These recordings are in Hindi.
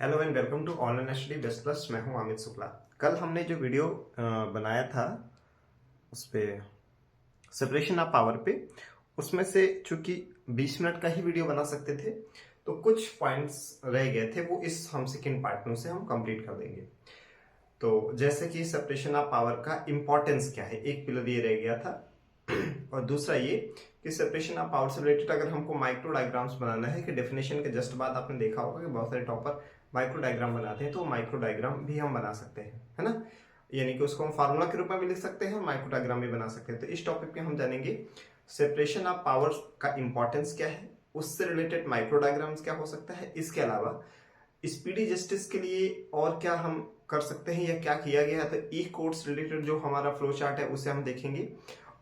Hello and welcome to online study best plus. मैं हूं अमित शुक्ला। कल हमने जो वीडियो बनाया था उस पे सेपरेशन ऑफ पावर पे, उसमें से चूंकि 20 मिनट का ही वीडियो बना सकते थे तो कुछ पॉइंट्स रह गए थे, वो इस हम सेकेंड पार्ट में से हम कंप्लीट कर देंगे। तो जैसे कि सेपरेशन ऑफ पावर का इंपॉर्टेंस क्या है, एक पिलर ये रह गया था और दूसरा ये कि सेपरेशन ऑफ पावर से रिलेटेड अगर हमको माइक्रो डायग्राम्स बनाना है, कि डेफिनेशन के जस्ट बाद आपने देखा होगा कि बहुत सारे टॉपर माइक्रो डायग्राम बनाते हैं, तो माइक्रो डायग्राम भी हम बना सकते हैं, है ना। यानी कि उसको हम फार्मूला के रूप में भी लिख सकते हैं, माइक्रो डायग्राम भी बना सकते हैं। तो इस टॉपिक पे हम जानेंगे सेपरेशन ऑफ पावर का इंपॉर्टेंस क्या है, उससे रिलेटेड माइक्रो डायग्राम्स क्या हो सकता है, इसके अलावा स्पीडी जस्टिस के लिए और क्या हम कर सकते हैं या क्या किया गया है। तो ई कोर्ट्स रिलेटेड जो हमारा फ्लो चार्ट है उसे हम देखेंगे,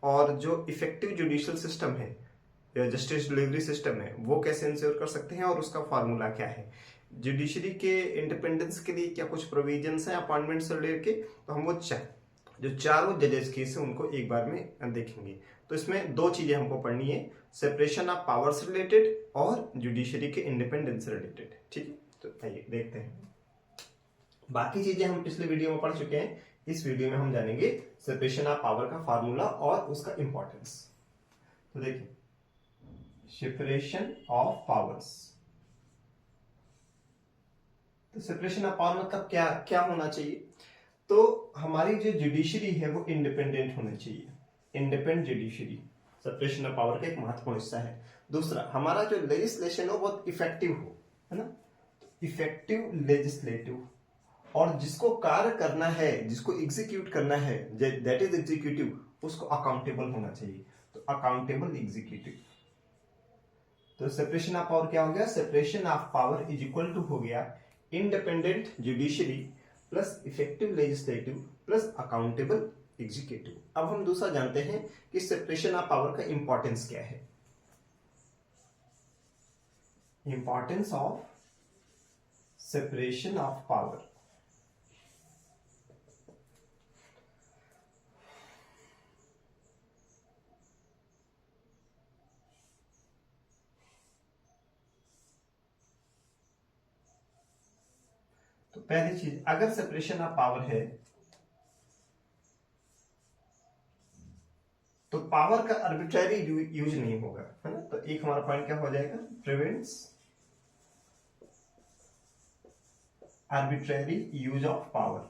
और जो इफेक्टिव जुडिशियल सिस्टम है या जस्टिस डिलीवरी सिस्टम है वो कैसे इंश्योर कर सकते हैं और उसका फार्मूला क्या है। जुडिशरी के इंडिपेंडेंस के लिए क्या कुछ प्रोविजंस हैं अपॉइंटमेंट से लेके, तो हम वो जो चारों जजेस केस है उनको एक बार में देखेंगे। तो इसमें दो चीजें हमको पढ़नी है, सेपरेशन ऑफ पावर्स रिलेटेड और जुडिशरी के इंडिपेंडेंस रिलेटेड। ठीक है, तो आइए देखते हैं। बाकी चीजें हम पिछले वीडियो में पढ़ चुके हैं, इस वीडियो में हम जानेंगे सेपरेशन ऑफ पावर का फार्मूला और उसका इंपॉर्टेंस। तो देखिए, सेपरेशन ऑफ पावर्स, तो सेपरेशन ऑफ पावर मतलब क्या क्या होना चाहिए। तो हमारी जो जुडिशरी है वो इंडिपेंडेंट होनी चाहिए, independent judiciary separation of power का एक महत्वपूर्ण हिस्सा है। दूसरा, हमारा जो लेजिस्लेशन हो बहुत इफेक्टिव हो, है ना, इफेक्टिव लेजिस्लेटिव, और जिसको कार्य करना है, जिसको एग्जीक्यूट करना है, दैट इज एग्जीक्यूटिव, उसको अकाउंटेबल होना चाहिए। तो अकाउंटेबल एग्जीक्यूटिव। तो सेपरेशन ऑफ पावर क्या हो गया, separation of power is equal to हो गया independent judiciary plus effective legislative plus accountable executive. अब हम दूसरा जानते हैं कि सेपरेशन ऑफ पावर का इंपॉर्टेंस क्या है। Importance of separation of power, तो पहली चीज, अगर सेपरेशन ऑफ पावर है तो पावर का आर्बिट्ररी यूज नहीं होगा, है ना। तो एक हमारा पॉइंट क्या हो जाएगा, prevents arbitrary use of power.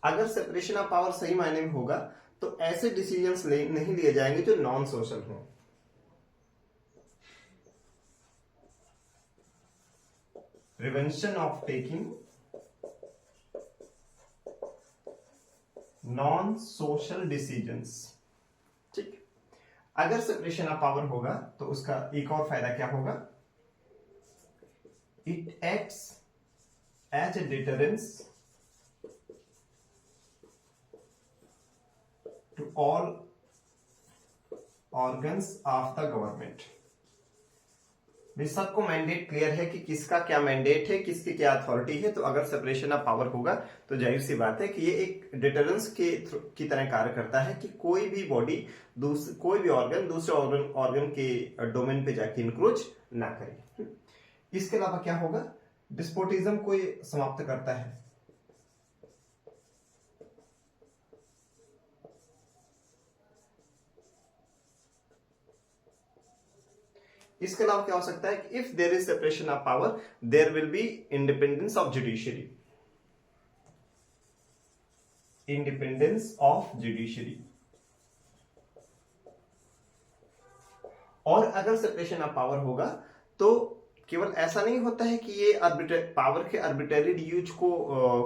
अगर सेपरेशन ऑफ पावर सही मायने में होगा तो ऐसे डिसीजंस नहीं लिए जाएंगे जो नॉन सोशल हों। Prevention of taking non social decisions. ठीक, अगर सेपरेशन ऑफ पावर होगा तो उसका एक और फायदा क्या होगा, it acts as a deterrence to all organs of the government. भी सबको मैंडेट क्लियर है कि किसका क्या मैंडेट है, किसकी क्या अथॉरिटी है। तो अगर सेपरेशन ऑफ पावर होगा तो जाहिर सी बात है कि ये एक डिटरेंस की तरह कार्य करता है कि कोई भी बॉडी, कोई भी ऑर्गन दूसरे ऑर्गन के डोमेन पे जाके इंक्रोच ना करे। इसके अलावा क्या होगा, डिस्पोटिज्म को ये समाप्त करता है। इसके अलावा क्या हो सकता है कि if there is separation of power there will be independence of judiciary, independence of judiciary. और अगर सेपरेशन ऑफ पावर होगा तो केवल ऐसा नहीं होता है कि ये पावर के आर्बिट्ररी यूज को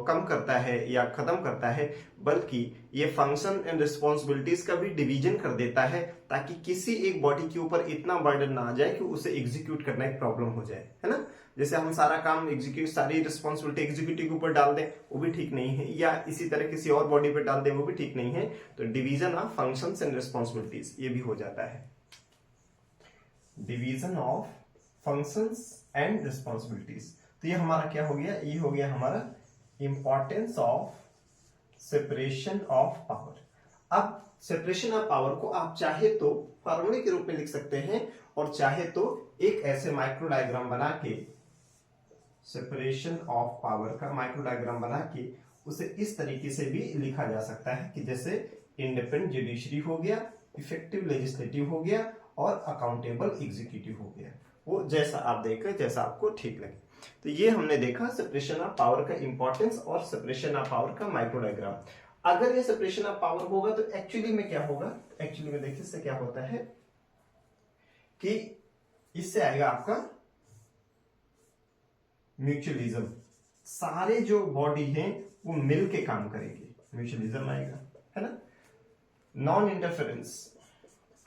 कम करता है या खत्म करता है, बल्कि ये फंक्शन एंड रिस्पॉन्सिबिलिटीज का भी डिवीजन कर देता है, ताकि किसी एक बॉडी के ऊपर इतना बर्डन ना आ जाए कि उसे एग्जीक्यूट करना एक प्रॉब्लम हो जाए, है ना। जैसे हम सारा काम एग्जीक्यूट, सारी रिस्पॉन्सिबिलिटी एग्जीक्यूटिव के ऊपर डाल दें, वो भी ठीक नहीं है, या इसी तरह किसी और बॉडी पे डाल दें, वो भी ठीक नहीं है। तो division of functions and responsibilities ये भी हो जाता है, division of functions and responsibilities. तो ये हमारा क्या हो गया, ये हो गया हमारा importance of separation of power. अब सेपरेशन ऑफ पावर को आप चाहे तो फार्मूले के रूप में लिख सकते हैं और चाहे तो एक ऐसे माइक्रो डायग्राम बना के, सेपरेशन ऑफ पावर का माइक्रो डायग्राम बना के उसे इस तरीके से भी लिखा जा सकता है कि जैसे इंडिपेंडेंट जुडिशरी हो गया, इफेक्टिव लेजिस्लेटिव हो गया और अकाउंटेबल एग्जीक्यूटिव हो गया। वो जैसा आप देखें, जैसा आपको ठीक लगे। तो ये हमने देखा सेपरेशन ऑफ पावर का इंपॉर्टेंस और सेपरेशन ऑफ पावर का माइक्रो डायग्राम। अगर ये सेपरेशन ऑफ पावर होगा तो एक्चुअली में क्या होगा, एक्चुअली में देखिए इससे क्या होता है कि इससे आएगा आपका म्यूचुअलिज्म। सारे जो बॉडी हैं वो मिल के काम करेगी, म्यूचुअलिज्म आएगा, है ना। नॉन इंटरफेरेंस,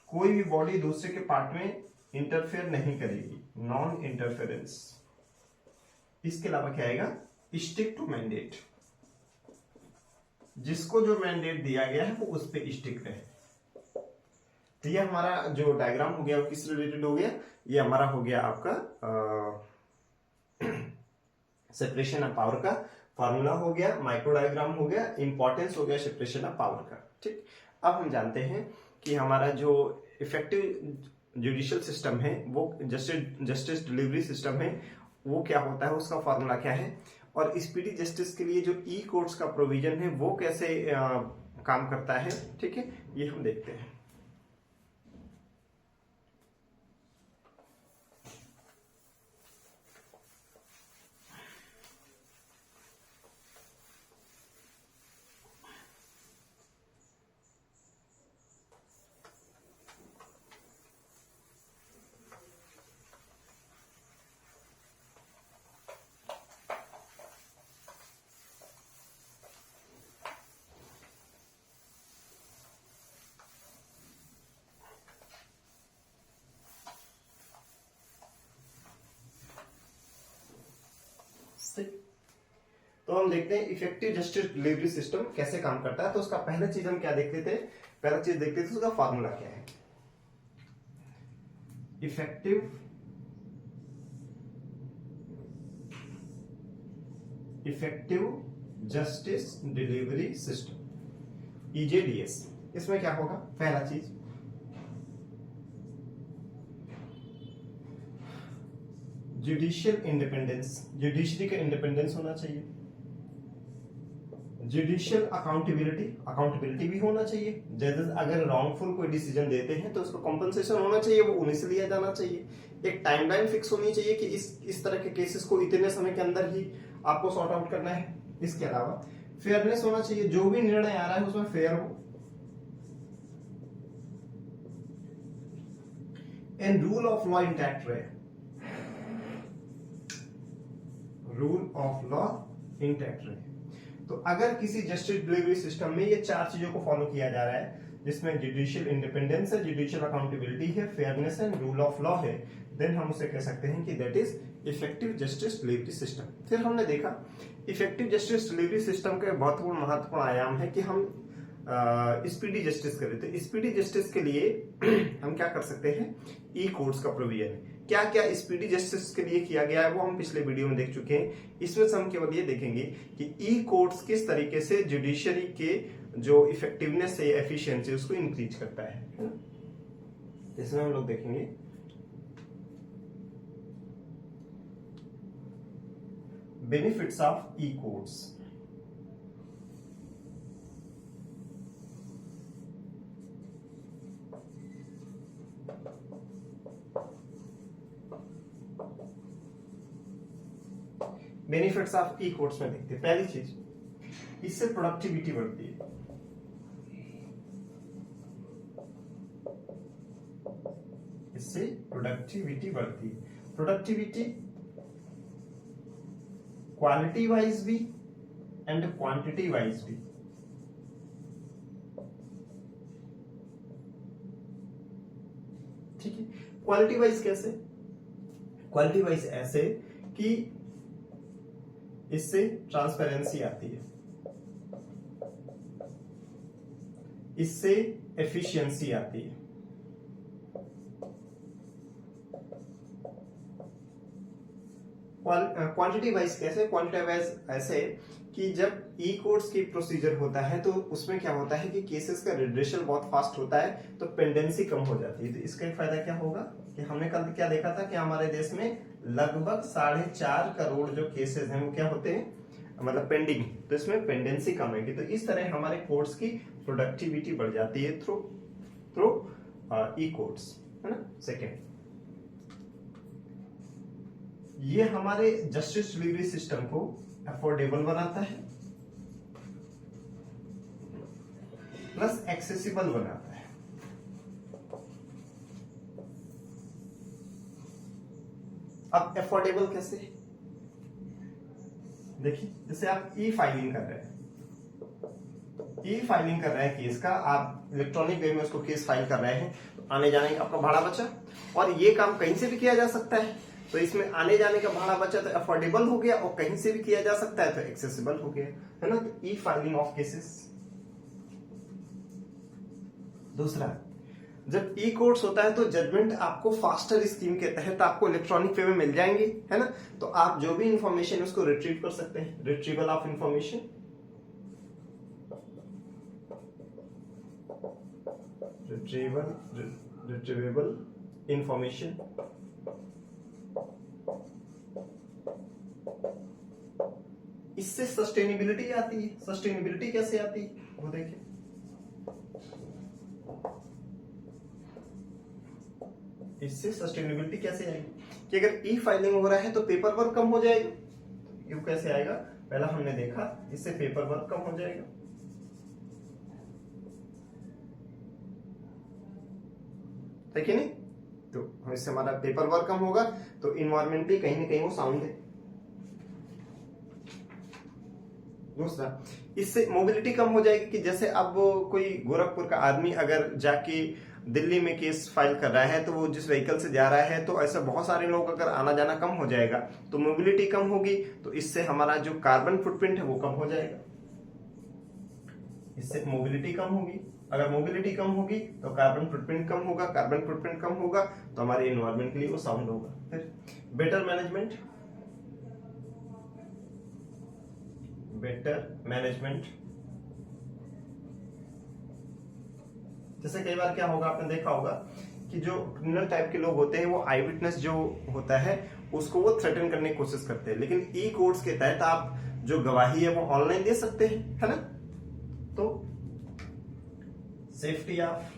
कोई भी बॉडी दूसरे के पार्ट में इंटरफेयर नहीं करेगी, नॉन इंटरफेरेंस। इसके अलावा क्या आएगा, स्टिक टू मैंडेट, जिसको जो मैंडेट दिया गया है वो उस पे स्टिक रहे। तो ये हमारा जो डायग्राम हो गया वो किस रिलेटेड हो गया, ये हमारा हो गया आपका सेपरेशन ऑफ पावर का फॉर्मूला हो गया, माइक्रो डायग्राम हो गया, इंपॉर्टेंस हो गया सेपरेशन ऑफ पावर का। ठीक, अब हम जानते हैं कि हमारा जो इफेक्टिव जुडिशियल सिस्टम है, वो जस्टिस डिलीवरी सिस्टम है, वो क्या होता है, उसका फॉर्मूला क्या है, और स्पीडी जस्टिस के लिए जो ई कोर्ट्स का प्रोविजन है वो कैसे काम करता है। ठीक है, ये हम देखते हैं। तो हम देखते हैं इफेक्टिव जस्टिस डिलीवरी सिस्टम कैसे काम करता है। तो उसका पहला चीज हम क्या देखते थे, पहला चीज देखते थे उसका फॉर्मूला क्या है। Effective justice delivery system, EJDS. इसमें क्या होगा, पहला चीज जुडिशियल इंडिपेंडेंस, जुडिशरी का इंडिपेंडेंस होना चाहिए। जुडिशियल अकाउंटेबिलिटी, अकाउंटेबिलिटी भी होना चाहिए। जजेस अगर रॉन्गफुल कोई डिसीजन देते हैं तो उसको कॉम्पनसेशन होना चाहिए, वो उन्हीं से लिया जाना चाहिए। एक टाइमलाइन फिक्स होनी चाहिए कि इस तरह के केसेस को इतने समय के अंदर ही आपको सॉर्ट आउट करना है। इसके अलावा फेयरनेस होना चाहिए, जो भी निर्णय आ रहा है उसमें फेयर हो। And rule of law intact रहे, रूल ऑफ लॉ इंटैक्ट रहे। तो अगर किसी जस्टिस डिलीवरी सिस्टम में ये चार चीजों को फॉलो किया जा रहा है, जिसमें जुडिशियल इंडिपेंडेंस है, जुडिशियल अकाउंटेबिलिटी है, फेयरनेस है, रूल ऑफ लॉ है, देन हम उसे कह सकते हैं कि that is effective justice delivery system. फिर हमने देखा इफेक्टिव जस्टिस डिलीवरी सिस्टम का बहुत महत्वपूर्ण आयाम है कि हम स्पीडी जस्टिस करें। तो स्पीडी जस्टिस के लिए हम क्या कर सकते हैं, ई कोर्ट्स का प्रोविजन। क्या क्या स्पीडी जस्टिस के लिए किया गया है वो हम पिछले वीडियो में देख चुके हैं। इसमें से हम केवल ये देखेंगे कि ई कोर्ट्स किस तरीके से जुडिशरी के जो इफेक्टिवनेस है, एफिशिएंसी, उसको इंक्रीज करता है। इसमें हम लोग देखेंगे benefits of E courts. Benefits of E courts में देखते हैं। पहली चीज, इससे प्रोडक्टिविटी बढ़ती है। इससे प्रोडक्टिविटी बढ़ती है। प्रोडक्टिविटी क्वालिटी वाइज भी एंड क्वांटिटी वाइज भी। ठीक है, क्वालिटी वाइज कैसे, क्वालिटी वाइज ऐसे कि इससे ट्रांसपेरेंसी आती है, इससे एफिशिएंसी आती है, क्वांटिटी वाइज कैसे, क्वांटिटी वाइज ऐसे कि जब ई कोर्ट्स की प्रोसीजर होता है तो उसमें क्या होता है कि केसेस का रिड्रेशल बहुत फास्ट होता है, तो पेंडेंसी कम हो जाती है। तो इसका एक फायदा क्या होगा कि हमने कल क्या देखा था कि हमारे देश में लगभग 4.5 करोड़ जो केसेस हैं वो क्या होते हैं, मतलब पेंडिंग, तो इसमें पेंडेंसी कम है। तो इस तरह हमारे कोर्ट्स की प्रोडक्टिविटी बढ़ जाती है थ्रू ई कोर्ट्स, है ना। सेकेंड, ये हमारे जस्टिस डिलीवरी सिस्टम को अफोर्डेबल बनाता है प्लस एक्सेसिबल बनाता है। अब अफोर्डेबल कैसे, देखिए जैसे आप ई फाइलिंग कर रहे हैं, केस का, आप इलेक्ट्रॉनिक वे में उसको केस फाइल कर रहे हैं, तो आने जाने का आपका भाड़ा बचा, और ये काम कहीं से भी किया जा सकता है, तो इसमें आने जाने का भाड़ा बचा तो अफोर्डेबल हो गया, और कहीं से भी किया जा सकता है तो एक्सेसिबल हो गया, है ना। तो ई फाइलिंग ऑफ केसेस। दूसरा, जब ई कोर्ट्स होता है तो जजमेंट आपको फास्टर स्कीम के तहत आपको इलेक्ट्रॉनिक वे में मिल जाएंगे, है ना। तो आप जो भी इंफॉर्मेशन उसको रिट्रीव कर सकते हैं, रिट्रीवल ऑफ इंफॉर्मेशन, रिट्रीवेबल इंफॉर्मेशन। इससे सस्टेनेबिलिटी आती है। सस्टेनेबिलिटी कैसे आती है वो देखिए, इससे सस्टेनेबिलिटी कैसे आएगी कि अगर ई फाइलिंग हो रहा है तो पेपर वर्क कम हो जाएगा। ये कैसे आएगा, पहला हमने देखा, इससे पेपर वर्क कम हो जाएगा, ठीक है नहीं। तो इससे हमारा पेपर वर्क कम होगा, तो इन्वायरमेंटली कहीं ना कहीं वो साउंड है। दूसरा, इससे मोबिलिटी कम हो जाएगी कि जैसे अब कोई गोरखपुर का आदमी अगर जाके दिल्ली में केस फाइल कर रहा है, तो वो जिस व्हीकल से जा रहा है, तो ऐसे बहुत सारे लोग अगर आना जाना कम हो जाएगा तो मोबिलिटी कम होगी, तो इससे हमारा जो कार्बन फुटप्रिंट है वो कम हो जाएगा। इससे मोबिलिटी कम होगी, अगर मोबिलिटी कम होगी तो कार्बन फुटप्रिंट कम होगा, कार्बन फुटप्रिंट कम होगा तो हमारे एनवायरमेंट के लिए वो साउंड होगा। फिर बेटर मैनेजमेंट, जैसे कई बार क्या होगा, आपने देखा होगा कि जो क्रिमिनल टाइप के लोग होते हैं वो आई विटनेस जो होता है उसको वो थ्रेटन करने की कोशिश करते हैं, लेकिन ई कोर्ट्स के तहत आप जो गवाही है वो ऑनलाइन दे सकते हैं, है ना। तो सेफ्टी ऑफ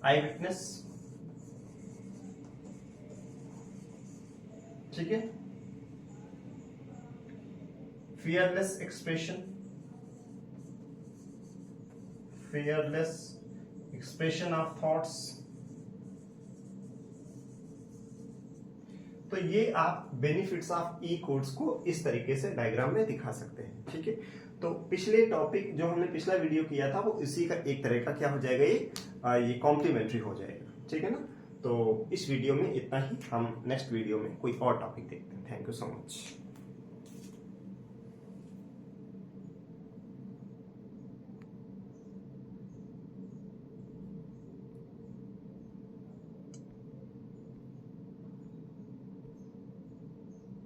आई विटनेस, ठीक है। fearless expression of thoughts। तो ये आप बेनिफिट्स ऑफ ई कोर्ट्स को इस तरीके से डायग्राम में दिखा सकते हैं, ठीक है। तो पिछले टॉपिक जो हमने पिछला वीडियो किया था वो इसी का एक तरह का क्या हो जाएगा, ये कॉम्प्लीमेंट्री हो जाएगा, ठीक है ना। तो इस वीडियो में इतना ही, हम नेक्स्ट वीडियो में कोई और टॉपिक देखते हैं। Thank you so much.